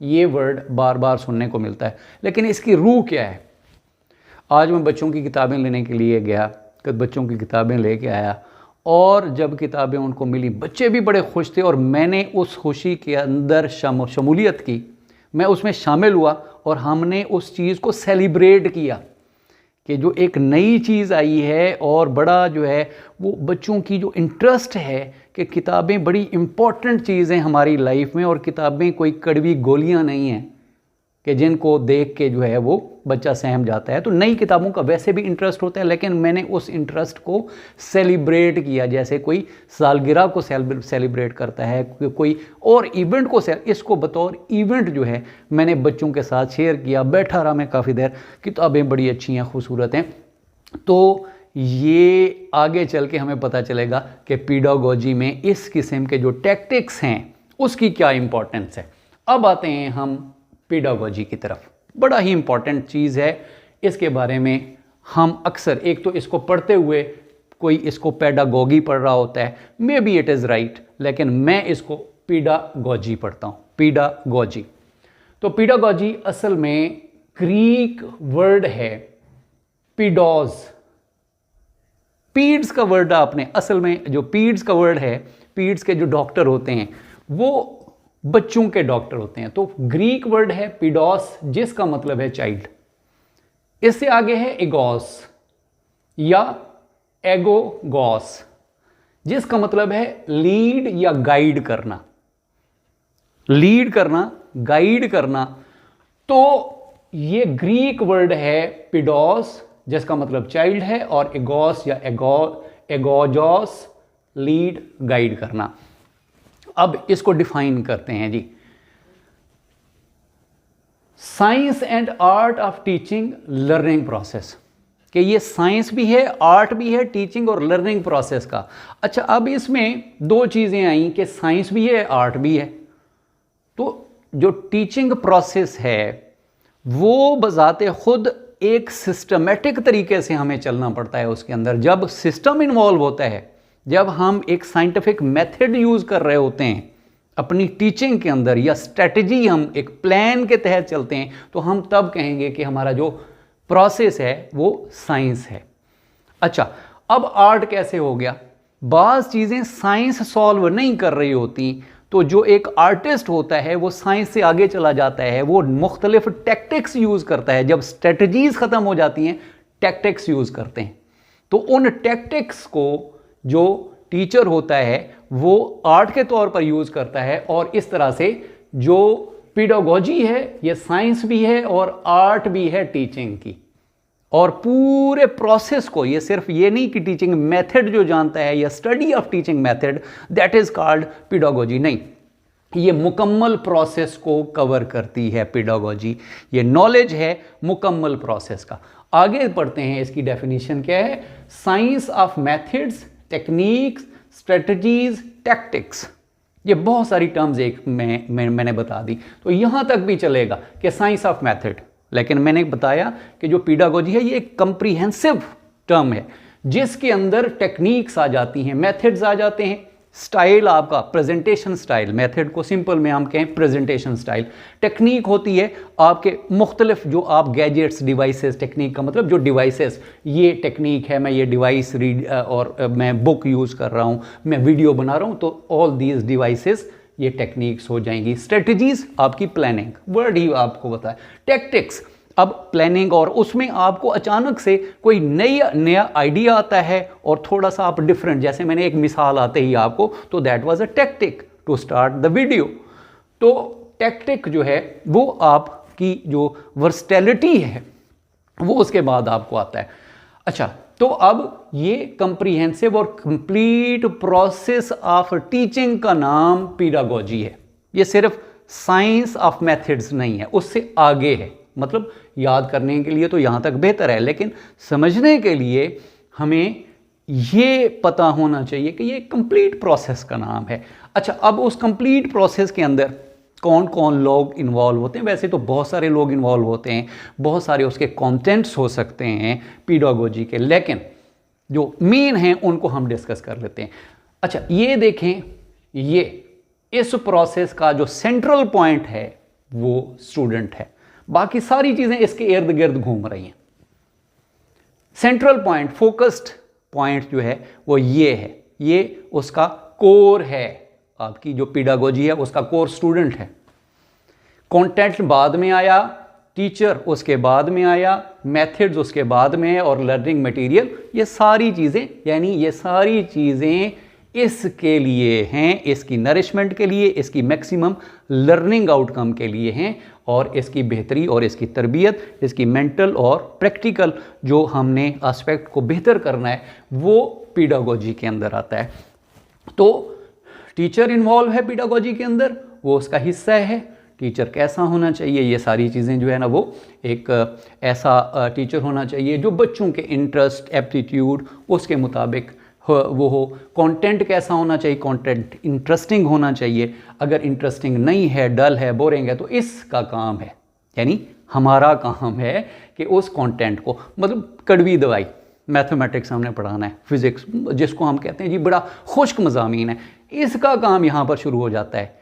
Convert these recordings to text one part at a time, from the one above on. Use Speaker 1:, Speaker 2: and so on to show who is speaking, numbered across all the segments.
Speaker 1: ये वर्ड बार बार सुनने को मिलता है, लेकिन इसकी रूह क्या है? आज मैं बच्चों की किताबें लेने के लिए गया, कुछ बच्चों की किताबें लेके आया, और जब किताबें उनको मिली बच्चे भी बड़े खुश थे और मैंने उस खुशी के अंदर शमूलियत की, मैं उसमें शामिल हुआ और हमने उस चीज़ को सेलिब्रेट किया कि जो एक नई चीज़ आई है और बड़ा जो है वो बच्चों की जो इंटरेस्ट है कि किताबें बड़ी इम्पॉर्टेंट चीज़ हैं हमारी लाइफ में, और किताबें कोई कड़वी गोलियां नहीं हैं कि जिनको देख के जो है वो बच्चा सहम जाता है। तो नई किताबों का वैसे भी इंटरेस्ट होता है, लेकिन मैंने उस इंटरेस्ट को सेलिब्रेट किया, जैसे कोई सालगिरह को सेलिब्रेट करता है, कोई और इवेंट को इसको बतौर इवेंट जो है मैंने बच्चों के साथ शेयर किया। बैठा रहा मैं काफ़ी देर, किताबें बड़ी अच्छी हैं, खूबसूरत हैं। तो ये आगे चल के हमें पता चलेगा कि पीडागोजी में इस किस्म के जो टैक्टिक्स हैं उसकी क्या इंपॉर्टेंस है। अब आते हैं हम पीडागोजी की तरफ। बड़ा ही इंपॉर्टेंट चीज़ है, इसके बारे में हम अक्सर एक तो इसको पढ़ते हुए कोई इसको पेडागोगी पढ़ रहा होता है, may be it is right, लेकिन मैं इसको पीडागोजी पढ़ता हूँ, पीडागोजी। तो पीडागोजी असल में ग्रीक वर्ड है पीडोज। पीड्स का वर्ड आपने असल में जो पीड्स का वर्ड है, पीड्स के जो डॉक्टर होते हैं वो बच्चों के डॉक्टर होते हैं। तो ग्रीक वर्ड है पीडोस, जिसका मतलब है चाइल्ड। इससे आगे है एगोस या एगोगोस, जिसका मतलब है लीड या गाइड करना, लीड करना, गाइड करना। तो ये ग्रीक वर्ड है पीडोस, जिसका मतलब चाइल्ड है, और एगोस या एगोजोस, लीड, गाइड करना। अब इसको डिफाइन करते हैं जी। Science and art of teaching learning process, कि ये साइंस भी है, आर्ट भी है, टीचिंग और लर्निंग प्रोसेस का। अच्छा, अब इसमें दो चीज़ें आई कि साइंस भी है, आर्ट भी है। तो जो टीचिंग प्रोसेस है वो बजाते खुद एक सिस्टमेटिक तरीके से हमें चलना पड़ता है उसके अंदर। जब सिस्टम इन्वॉल्व होता है, जब हम एक साइंटिफिक मेथड यूज़ कर रहे होते हैं अपनी टीचिंग के अंदर, या स्ट्रेटजी हम एक प्लान के तहत चलते हैं, तो हम तब कहेंगे कि हमारा जो प्रोसेस है वो साइंस है। अच्छा, अब आर्ट कैसे हो गया? बाज़ चीज़ें साइंस सॉल्व नहीं कर रही होती, तो जो एक आर्टिस्ट होता है वो साइंस से आगे चला जाता है, वो मुख्तलिफ टैक्टिक्स यूज़ करता है। जब स्ट्रेटजीज ख़त्म हो जाती हैं, टैक्टिक्स यूज़ करते हैं। तो उन टैक्टिक्स को जो टीचर होता है वो आर्ट के तौर पर यूज़ करता है, और इस तरह से जो पीडागोजी है ये साइंस भी है और आर्ट भी है टीचिंग की। और पूरे प्रोसेस को, ये सिर्फ ये नहीं कि टीचिंग मेथड जो जानता है या study of teaching method, that is called pedagogy, नहीं, ये मुकम्मल प्रोसेस को कवर करती है पीडागोजी। ये नॉलेज है मुकम्मल प्रोसेस का। आगे पढ़ते हैं, इसकी डेफिनेशन क्या है? Science of methods, techniques, strategies, tactics. ये बहुत सारी टर्म्स एक मैंने बता दी। तो यहाँ तक भी चलेगा कि साइंस ऑफ मेथड, लेकिन मैंने बताया कि जो पीडागोजी है ये एक कंप्रीहेंसिव टर्म है जिसके अंदर टेक्निक्स आ जाती हैं, मेथड्स आ जाते हैं, स्टाइल आपका प्रेजेंटेशन स्टाइल, मेथड को सिंपल में हम कहें प्रेजेंटेशन स्टाइल। टेक्निक होती है आपके मुख्तलिफ जो आप गैजेट्स, डिवाइसेस, टेक्निक का मतलब जो डिवाइसेस, ये टेक्निक है, मैं ये डिवाइस रीड और मैं बुक यूज़ कर रहा हूँ, मैं वीडियो बना रहा हूँ, तो ऑल दीज डिवाइसेस ये टेक्निक्स हो जाएंगी। स्ट्रेटजीज आपकी प्लानिंग, वर्ड ही आपको बताया। टैक्टिक्स अब प्लानिंग, और उसमें आपको अचानक से कोई नया आइडिया आता है और थोड़ा सा आप डिफरेंट, जैसे मैंने एक मिसाल आते ही आपको, तो that was a tactic to start the video. तो टैक्टिक जो है वो आपकी जो वर्सटैलिटी है वो उसके बाद आपको आता है। अच्छा, तो अब ये कंप्रीहेंसिव और कंप्लीट प्रोसेस ऑफ टीचिंग का नाम पीडागोजी है। ये सिर्फ साइंस ऑफ मेथड्स नहीं है, उससे आगे है। मतलब याद करने के लिए तो यहाँ तक बेहतर है, लेकिन समझने के लिए हमें ये पता होना चाहिए कि ये कंप्लीट प्रोसेस का नाम है। अच्छा, अब उस कंप्लीट प्रोसेस के अंदर कौन कौन लोग इन्वॉल्व होते हैं? वैसे तो बहुत सारे लोग इन्वॉल्व होते हैं, बहुत सारे उसके कंटेंट्स हो सकते हैं पीडागोजी के, लेकिन जो मेन हैं उनको हम डिस्कस कर लेते हैं। अच्छा, ये देखें, ये इस प्रोसेस का जो सेंट्रल पॉइंट है वो स्टूडेंट है, बाकी सारी चीज़ें इसके इर्द गिर्द घूम रही हैं। सेंट्रल पॉइंट, फोकस्ड पॉइंट जो है वो ये है, ये उसका कोर है, आपकी जो पीडागोजी है उसका कोर स्टूडेंट है। कंटेंट बाद में आया, टीचर उसके बाद में आया, मेथड्स उसके बाद में है, और लर्निंग मटेरियल, ये सारी चीज़ें, यानी ये सारी चीज़ें इसके लिए हैं, इसकी नरिशमेंट के लिए, इसकी मैक्सिमम लर्निंग आउटकम के लिए हैं, और इसकी बेहतरी और इसकी तरबियत, इसकी मेंटल और प्रैक्टिकल जो हमने एस्पेक्ट को बेहतर करना है वो पीडागोजी के अंदर आता है। तो टीचर इन्वॉल्व है पीडागोजी के अंदर, वो उसका हिस्सा है। टीचर कैसा होना चाहिए, ये सारी चीज़ें जो है ना, वो एक ऐसा टीचर होना चाहिए जो बच्चों के इंटरेस्ट, एप्टीट्यूड उसके मुताबिक वो हो। कंटेंट कैसा होना चाहिए, कंटेंट इंटरेस्टिंग होना चाहिए। अगर इंटरेस्टिंग नहीं है, डल है, बोरिंग है, तो इसका काम है, यानी हमारा काम है कि उस कंटेंट को, मतलब कड़वी दवाई, मैथमेटिक्स हमने पढ़ाना है, फिज़िक्स जिसको हम कहते हैं जी बड़ा खुश्क मज़ामीन है, इसका काम यहाँ पर शुरू हो जाता है।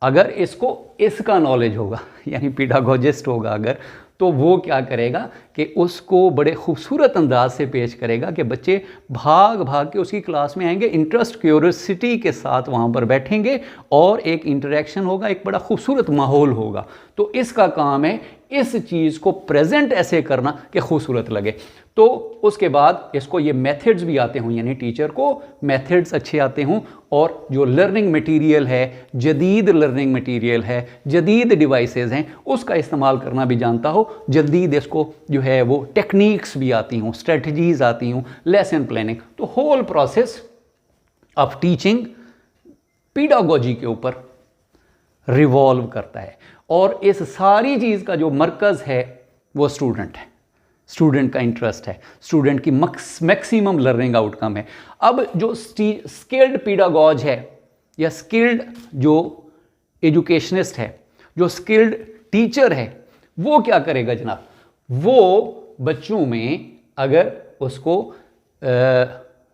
Speaker 1: अगर इसको इसका नॉलेज होगा, यानी पीडागोजिस्ट होगा अगर, तो वो क्या करेगा कि उसको बड़े खूबसूरत अंदाज से पेश करेगा कि बच्चे भाग भाग के उसकी क्लास में आएंगे, इंटरेस्ट क्यूरियोसिटी के साथ वहाँ पर बैठेंगे और एक इंटरेक्शन होगा, एक बड़ा खूबसूरत माहौल होगा। तो इसका काम है इस चीज़ को प्रेजेंट ऐसे करना कि खूबसूरत लगे। तो उसके बाद इसको ये मेथड्स भी आते हों, यानी टीचर को मेथड्स अच्छे आते हों, और जो लर्निंग मटेरियल है, जदीद लर्निंग मटेरियल है, जदीद डिवाइसेस हैं, उसका इस्तेमाल करना भी जानता हो, जदीद इसको जो है वो टेक्निक्स भी आती हों, स्ट्रेटजीज आती हों, लेसन प्लानिंग। तो होल प्रोसेस ऑफ टीचिंग पीडागोजी के ऊपर रिवॉल्व करता है, और इस सारी चीज़ का जो मरकज़ है वो स्टूडेंट है, स्टूडेंट का इंटरेस्ट है, स्टूडेंट की मैक्सिमम लर्निंग आउटकम है। अब जो स्किल्ड पीडागोज है या स्किल्ड जो एजुकेशनिस्ट है, जो स्किल्ड टीचर है, वो क्या करेगा जनाब, वो बच्चों में अगर उसको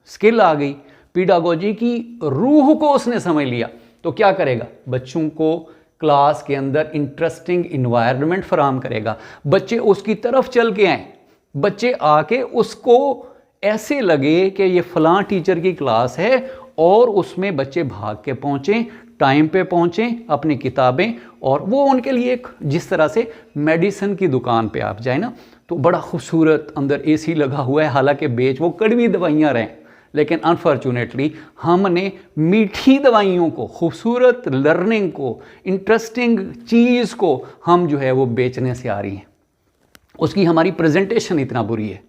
Speaker 1: स्किल आ गई, पीडागोजी की रूह को उसने समझ लिया, तो क्या करेगा, बच्चों को क्लास के अंदर इंटरेस्टिंग इन्वायरमेंट फराहम करेगा, बच्चे उसकी तरफ चल के आए, बच्चे आके उसको ऐसे लगे कि ये फलां टीचर की क्लास है, और उसमें बच्चे भाग के पहुँचें, टाइम पे पहुँचें, अपनी किताबें, और वो उनके लिए एक, जिस तरह से मेडिसिन की दुकान पे आप जाए ना, तो बड़ा खूबसूरत अंदर एसी लगा हुआ है, हालांकि बेच वो कड़वी दवाइयाँ रहें, लेकिन अनफॉर्चुनेटली हमने मीठी दवाइयों को, खूबसूरत लर्निंग को, इंटरेस्टिंग चीज़ को हम जो है वो बेचने से आ रही हैं, उसकी हमारी प्रेजेंटेशन इतना बुरी है,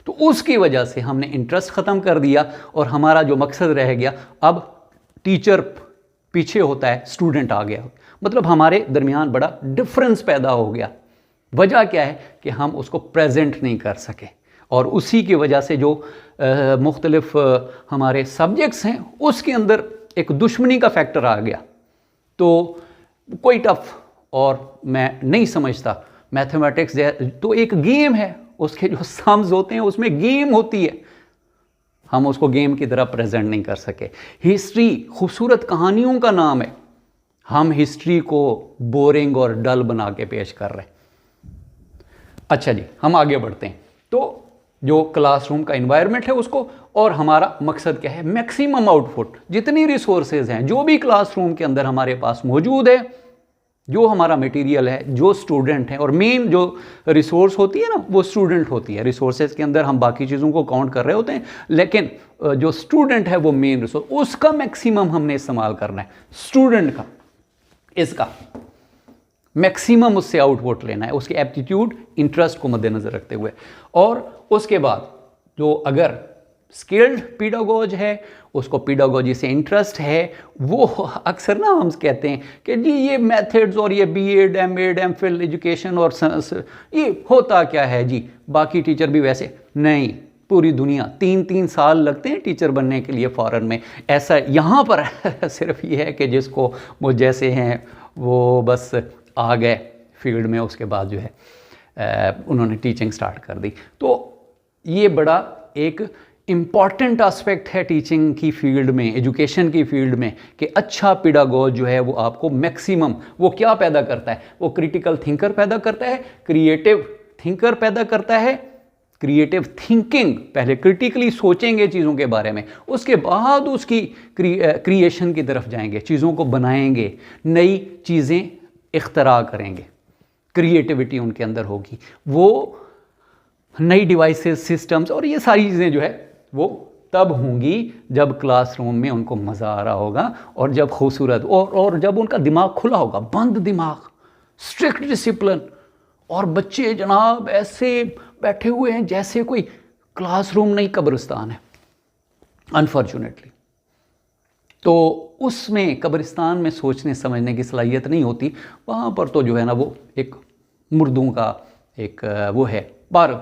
Speaker 1: तो उसकी वजह से हमने इंटरेस्ट ख़त्म कर दिया, और हमारा जो मकसद रह गया, अब टीचर पीछे होता है, स्टूडेंट आ गया, मतलब हमारे दरमियान बड़ा डिफरेंस पैदा हो गया। वजह क्या है कि हम उसको प्रेजेंट नहीं कर सके, और उसी की वजह से जो मुख्तलिफ हमारे सब्जेक्ट्स हैं उसके अंदर एक दुश्मनी का फैक्टर आ गया। तो कोई टफ, और मैं नहीं समझता मैथमेटिक्स तो एक गेम है, उसके जो सम्स होते हैं उसमें गेम होती है, हम उसको गेम की तरह प्रेजेंट नहीं कर सके। हिस्ट्री खूबसूरत कहानियों का नाम है, हम हिस्ट्री को बोरिंग और डल बना के पेश कर रहे हैं। अच्छा जी, हम आगे बढ़ते हैं। तो जो क्लासरूम का इन्वायरमेंट है उसको, और हमारा मकसद क्या है, मैक्सिमम आउटपुट, जितनी रिसोर्सेज हैं, जो भी क्लासरूम के अंदर हमारे पास मौजूद है, जो हमारा मटेरियल है, जो स्टूडेंट हैं, और मेन जो रिसोर्स होती है ना वो स्टूडेंट होती है। रिसोर्सेज के अंदर हम बाकी चीज़ों को काउंट कर रहे होते हैं, लेकिन जो स्टूडेंट है वो मेन रिसोर्स, उसका मैक्सिमम हमने इस्तेमाल करना है, स्टूडेंट का, इसका मैक्सिमम उससे आउटपुट लेना है, उसके एप्टीट्यूड, इंटरेस्ट को मद्देनज़र रखते हुए। और उसके बाद जो अगर स्किल्ड पीडागोज है, उसको पीडागोजी से इंटरेस्ट है, वो अक्सर ना हम कहते हैं कि जी ये मेथड्स और ये बीएड, एमएड, एमफिल एजुकेशन और ये होता क्या है जी, बाकी टीचर भी वैसे नहीं, पूरी दुनिया 3-3 साल लगते हैं टीचर बनने के लिए फॉरेन में, ऐसा यहाँ पर सिर्फ ये है कि जिसको वो जैसे हैं वो बस आ गए फील्ड में, उसके बाद जो है उन्होंने टीचिंग स्टार्ट कर दी। तो ये बड़ा एक इम्पॉर्टेंट एस्पेक्ट है टीचिंग की फील्ड में, एजुकेशन की फील्ड में, कि अच्छा पेडागोज जो है वो आपको मैक्सिमम वो क्या पैदा करता है, वो क्रिटिकल थिंकर पैदा करता है, क्रिएटिव थिंकर पैदा करता है, क्रिएटिव थिंकिंग, पहले क्रिटिकली सोचेंगे चीज़ों के बारे में, उसके बाद उसकी क्रिएशन की तरफ जाएंगे, चीज़ों को बनाएंगे, नई चीज़ें इख्तरा करेंगे, क्रिएटिविटी उनके अंदर होगी, वो नई डिवाइसेस, सिस्टम्स और ये सारी चीज़ें जो है वो तब होंगी जब क्लासरूम में उनको मज़ा आ रहा होगा और जब खूबसूरत और जब उनका दिमाग खुला होगा, बंद दिमाग, स्ट्रिक्ट डिसिप्लिन, और बच्चे जनाब ऐसे बैठे हुए हैं जैसे कोई क्लासरूम नहीं कब्रिस्तान है अनफॉर्चुनेटली। तो उसमें कब्रिस्तान में सोचने समझने की सलाहियत नहीं होती, वहाँ पर तो जो है ना वो एक मुर्दों का एक वो है पर।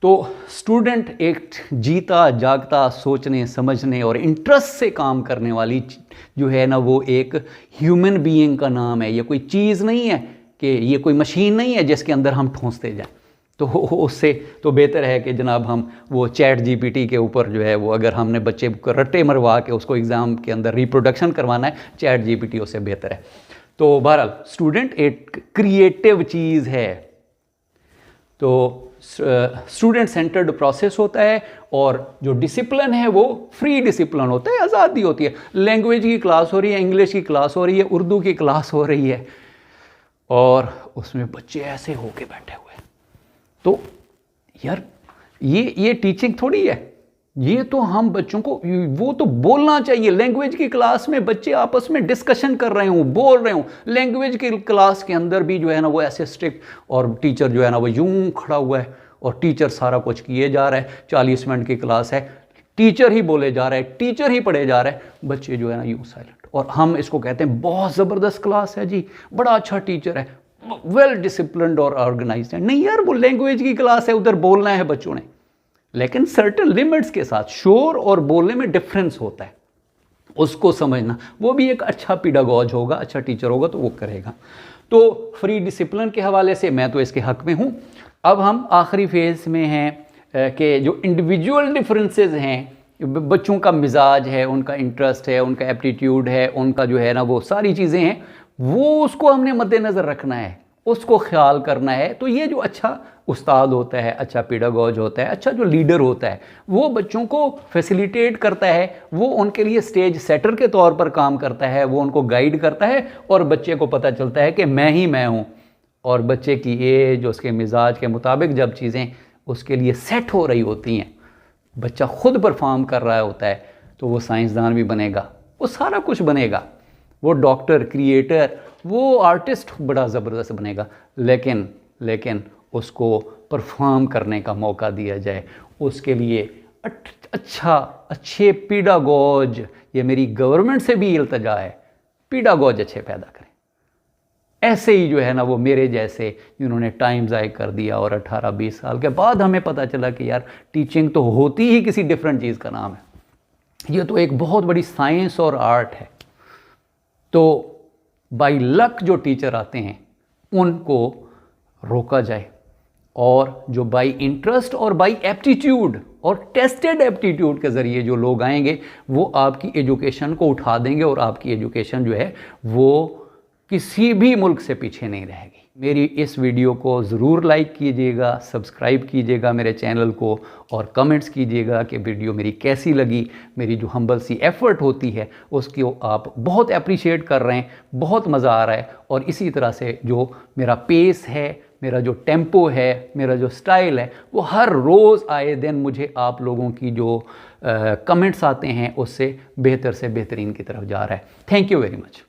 Speaker 1: तो स्टूडेंट एक जीता जागता सोचने समझने और इंटरेस्ट से काम करने वाली जो है ना वो एक ह्यूमन बीइंग का नाम है। ये कोई चीज़ नहीं है कि ये कोई मशीन नहीं है जिसके अंदर हम ठूंसते जाएं। तो उससे तो बेहतर है कि जनाब हम वो चैट जीपीटी के ऊपर जो है वो अगर हमने बच्चे को रट्टे मरवा के उसको एग्ज़ाम के अंदर रिप्रोडक्शन करवाना है, चैट जीपीटी उससे बेहतर है। तो बहरहाल स्टूडेंट एक क्रिएटिव चीज़ है। तो स्टूडेंट सेंटर्ड प्रोसेस होता है और जो डिसिप्लिन है वो फ्री डिसिप्लिन होता है, आज़ादी होती है। लैंग्वेज की क्लास हो रही है, इंग्लिश की क्लास हो रही है, उर्दू की क्लास हो रही है और उसमें बच्चे ऐसे होके बैठे हुए हैं। तो यार ये टीचिंग थोड़ी है, ये तो हम बच्चों को वो तो बोलना चाहिए। लैंग्वेज की क्लास में बच्चे आपस में डिस्कशन कर रहे हूँ, बोल रहे हूँ, लैंग्वेज की क्लास के अंदर भी जो है ना वो ऐसे स्ट्रिक्ट, और टीचर जो है ना वो यूं खड़ा हुआ है और टीचर सारा कुछ किए जा रहा है। 40 मिनट की क्लास है, टीचर ही बोले जा रहा है, टीचर ही पढ़े जा रहा है, बच्चे जो है ना यूं साइलेंट। और हम इसको कहते हैं बहुत ज़बरदस्त क्लास है जी, बड़ा अच्छा टीचर है, वेल डिसिप्लिन्ड और ऑर्गेनाइज्ड है। नहीं यार, वो लैंग्वेज की क्लास है, उधर बोलना है बच्चों ने, लेकिन सर्टेन लिमिट्स के साथ। शोर और बोलने में डिफरेंस होता है, उसको समझना। वो भी एक अच्छा पेडागोज होगा, अच्छा टीचर होगा तो वो करेगा। तो फ्री डिसिप्लिन के हवाले से मैं तो इसके हक में हूँ। अब हम आखिरी फेज़ में हैं कि जो इंडिविजुअल डिफरेंसेस हैं, बच्चों का मिजाज है, उनका इंटरेस्ट है, उनका एप्टीट्यूड है, उनका जो है ना वो सारी चीज़ें हैं, वो उसको हमने मद्देनज़र रखना है, उसको ख्याल करना है। तो ये जो अच्छा उस्ताद होता है, अच्छा पेडागोज होता है, अच्छा जो लीडर होता है, वो बच्चों को फैसिलिटेट करता है, वो उनके लिए स्टेज सेटर के तौर पर काम करता है, वो उनको गाइड करता है और बच्चे को पता चलता है कि मैं ही मैं हूँ। और बच्चे की एज, उसके मिजाज के मुताबिक जब चीज़ें उसके लिए सेट हो रही होती हैं, बच्चा खुद परफॉर्म कर रहा होता है, तो वो साइंसदान भी बनेगा, वो सारा कुछ बनेगा, वो डॉक्टर, क्रिएटर, वो आर्टिस्ट बड़ा ज़बरदस्त बनेगा। लेकिन उसको परफॉर्म करने का मौका दिया जाए, उसके लिए अच्छे पेडागोज, ये मेरी गवर्नमेंट से भी इल्तजा है, पेडागोज अच्छे पैदा करें। ऐसे ही जो है ना वो मेरे जैसे जिन्होंने टाइम ज़ाय कर दिया और 18-20 साल के बाद हमें पता चला कि यार टीचिंग तो होती ही किसी डिफरेंट चीज़ का नाम है, ये तो एक बहुत बड़ी साइंस और आर्ट है। तो बाय लक जो टीचर आते हैं उनको रोका जाए, और जो बाय इंटरेस्ट और बाय एप्टीट्यूड और टेस्टेड एप्टीट्यूड के ज़रिए जो लोग आएंगे वो आपकी एजुकेशन को उठा देंगे, और आपकी एजुकेशन जो है वो किसी भी मुल्क से पीछे नहीं रहेगी। मेरी इस वीडियो को ज़रूर लाइक कीजिएगा, सब्सक्राइब कीजिएगा मेरे चैनल को, और कमेंट्स कीजिएगा कि वीडियो मेरी कैसी लगी। मेरी जो हम्बल सी एफ़र्ट होती है उसकी आप बहुत अप्रिशिएट कर रहे हैं, बहुत मज़ा आ रहा है। और इसी तरह से जो मेरा पेस है, मेरा जो टेम्पो है, मेरा जो स्टाइल है, वो हर रोज़ आए दिन मुझे आप लोगों की जो कमेंट्स आते हैं उससे बेहतर से बेहतरीन की तरफ जा रहा है। Thank you very much.